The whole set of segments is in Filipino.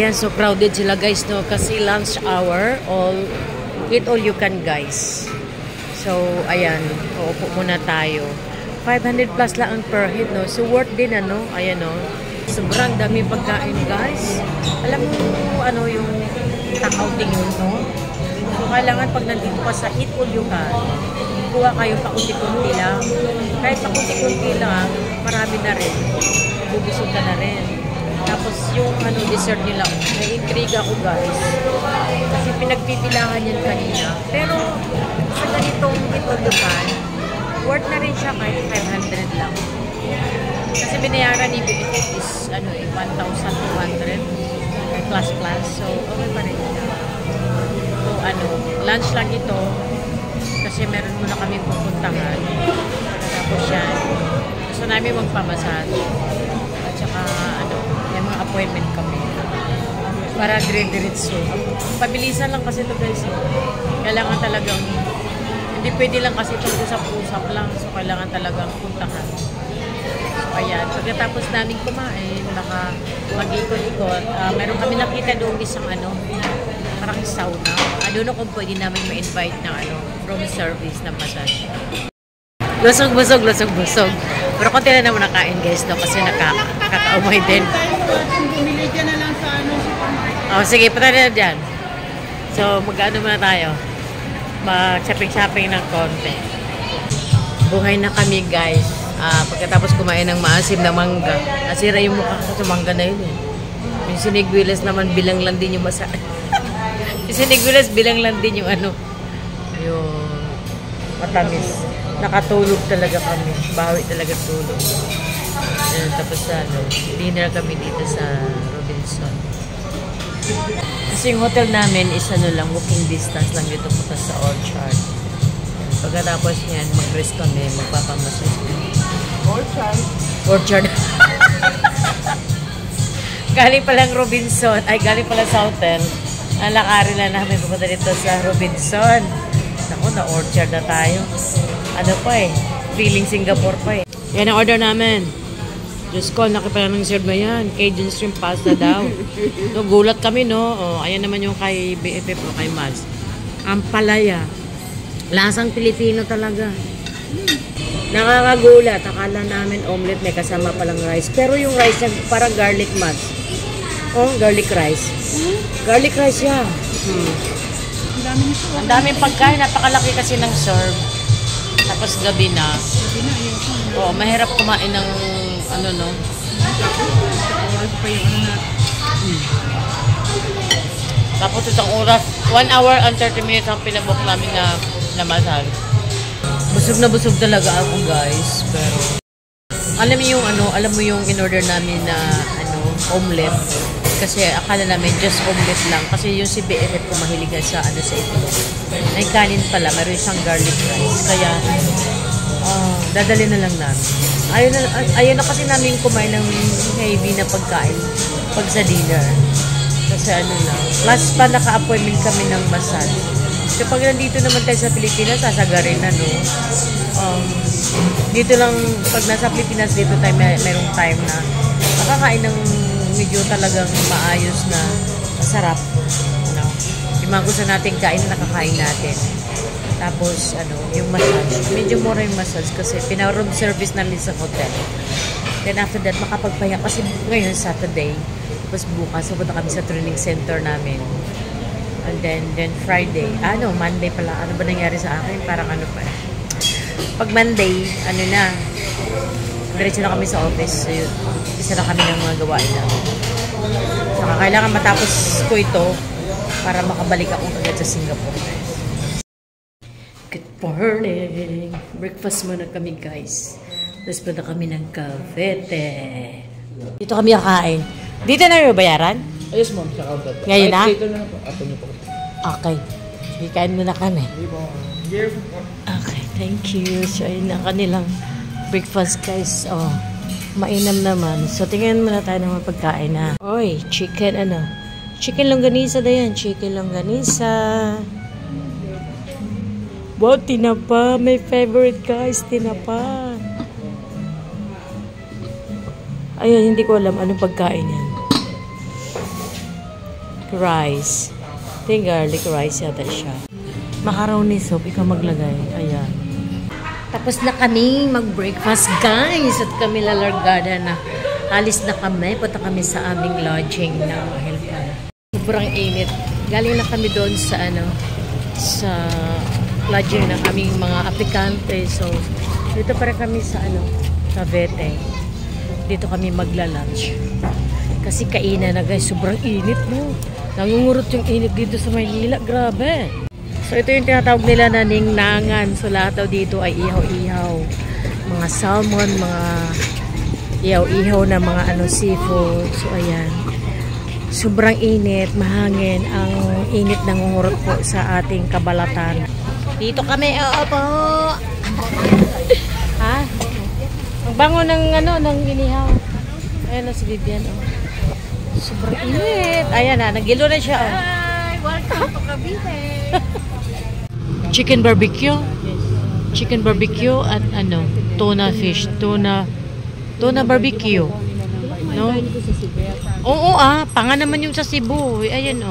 Ayan, so crowded sila guys, no? Kasi lunch hour, eat all you can guys. So, ayan, uupo muna tayo. 500 plus lang ang per head, no? So, worth din, ano? Ayan, no? Sobrang dami pagkain, guys. Alam mo, ano yung outing yun, no? So, kailangan pag nandito ka sa eat all you can, kuha kayo pakunti-kunti lang. Kahit pakunti-kunti lang, marami na rin. Bubusog ka na rin. Tapos, yung ano, dessert nila, na-intrigue ako, guys. Kasi pinagpipilahan yan kanina. Pero, sa ganitong eat all you can, worth na rin siya kahit 500 lang. Kasi binayaran ni BFF is ano, 1,200 plus. So, okay pa rin siya. So, ano, lunch lang ito. Kasi meron muna kami pupuntahan. Tapos yan. Gusto namin magpamasahe. At saka, ano, yung mga appointment kami. Para dire-diretso. Pabilisan lang kasi ito guys. Kailangan talagang hindi pwede lang kasi itong usap-usap lang. So, kailangan talagang puntahan. So, ayan. Pagkatapos namin kumain, mag-ikot-ikot, meron kami nakita doon isang ano, parang sauna. Doon kung pwede namin ma-invite ng ano, room service na massage. Lusog-busog. Pero konti na naman nakain guys, no? Kasi nakakaumay din. Bumili dyan na lang sa ano, supermarket. Oh, sige, punta na dyan. So, mag-ano muna tayo. Mag-shopping ng konti. Buhay na kami guys. Pagkatapos kumain ng maasim na mangga. Nasira yung mukha ko sa mangga na yun eh. Yung siniguilas naman bilang lang din yung masa. Yung siniguilas bilang lang din yung ano. Yung matamis. Nakatulog talaga kami. Bawi talaga tulog. And, tapos ano, dinner kami dito sa Robinson. Kasi yung hotel namin is ano lang, walking distance lang dito punta sa Orchard. Pagkatapos niyan, mag-rest kami, magpapamassage kami. Orchard. Galing palang Robinson, galing pala sa hotel. Ang lakarin na namin pupunta dito sa Robinson. Naku, na-Orchard na tayo. Ano pa eh, feeling Singapore pa eh. Yan ang order namin. Diyos ko, nakipala ng serve na yan. Cajun shrimp pasta daw. No, gulat kami, no? O, ayan naman yung kay BFF o kay Mads. Ang palaya. Lasang Pilipino talaga. Nakakagulat. Akala namin omelet may kasama palang rice. Pero yung rice niya parang garlic, Mads. Oh, garlic rice. Garlic rice yan. Ang daming pagkain. Napakalaki kasi ng serve. Tapos gabi na. Oo, mahirap kumain ng ano no? Oras pa yung ano natin. Tapos isang oras, 1 hour and 30 minutes ang pinabok namin na massage. Busog na busog talaga ako guys. Pero alam mo yung in-order namin na ano, omelet. Kasi akala namin just omelet lang. Kasi yung si BFF ko mahiligan sa ano sa ito. Ay kanin pala, meron siyang garlic rice. Kaya dadali na lang namin. Ayaw na kasi namin kumain ng heavy na pagkain pag sa dinner. Kasi ano lang. Plus pa naka-appointment kami ng massage. So pag nandito naman tayo sa Pilipinas, sasagarin na no. Dito lang, pag nasa Pilipinas, dito tayo merong time na makakain ng medyo talagang maayos na masarap. No? Yung mga gusto natin kain, nakakain natin. Tapos, ano, yung massage. Medyo mura yung massage kasi pina-room service na rin sa hotel. Then after that, makapagpahinga. Kasi ngayon, Saturday. Tapos bukas, pupunta kami sa training center namin. And then Friday. Monday pala. Ano ba nangyari sa akin? Parang ano pa. Pag Monday, ano na, diretso na kami sa office. So, isa na kami ng mga gawain namin. Saka kailangan matapos ko ito para makabalik ako agad sa Singapore. Good morning! Breakfast muna kami guys. Tapos punta kami ng Cavite. Dito kami kakain. Dito na yung bayaran? Yes ma'am, sa counter. Ngayon na? Dito na po. Ato niyo po. Okay. Sige, kain muna kami. Here. Okay, thank you. So, ayun ang kanilang breakfast guys. Oh, mainam naman. So, tingnan muna tayo ng mga pagkain na. Oy, chicken ano? Chicken longganisa na yan. Chicken longganisa. Wow, tinapa. My favorite guys, tinapa. Ayun, hindi ko alam anong pagkain yan. rice. Think garlic rice yata siya. Macaroni soup, ikaw maglagay. Ayan. Tapos na kami mag-breakfast, guys. At kami lalargada na. Alis na kami. Punta kami sa aming lodging na Hilton. Sobrang init. Galing na kami doon sa sa lodging ng aming mga aplikante. So, dito para kami sa Cavite. Dito kami magla-lunch. Kasi kainan na, guys. Sobrang init, no? Nangungurot yung init dito sa Maynila. Grabe. So, ito yung tinatawag nila na ningnangan. So, lahat daw dito ay ihaw-ihaw. Mga salmon, mga ihaw-ihaw na mga seafood. So, ayan. Sobrang init, mahangin. Ang init nangungurot po sa ating kabalatan. Dito kami, po. Ha? Ang bango ng ng inihaw. Ayan na si Vivian, Sobrang init. Ayan na, nagilo na siya, Hi! Welcome to Cavite! Chicken barbecue. Chicken barbecue at tuna fish. Tuna barbecue. No? Oo panga naman yung sa Cebu. Ayan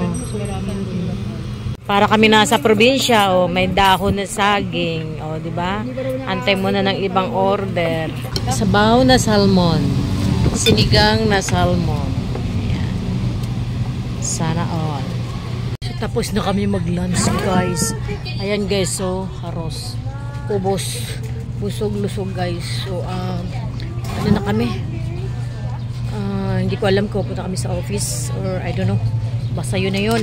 Para kami nasa probinsya, may dahon na saging, di ba? Antay mo na ng ibang order. Sabaw na salmon. Sinigang na salmon. Ayan. Sana all. Tapos na kami mag-lunch, guys. Ayan, guys. So, haros. Ubos. Busog-lusog, guys. So, na kami? Hindi ko alam kung punta kami sa office or I don't know. Basta yun na yun.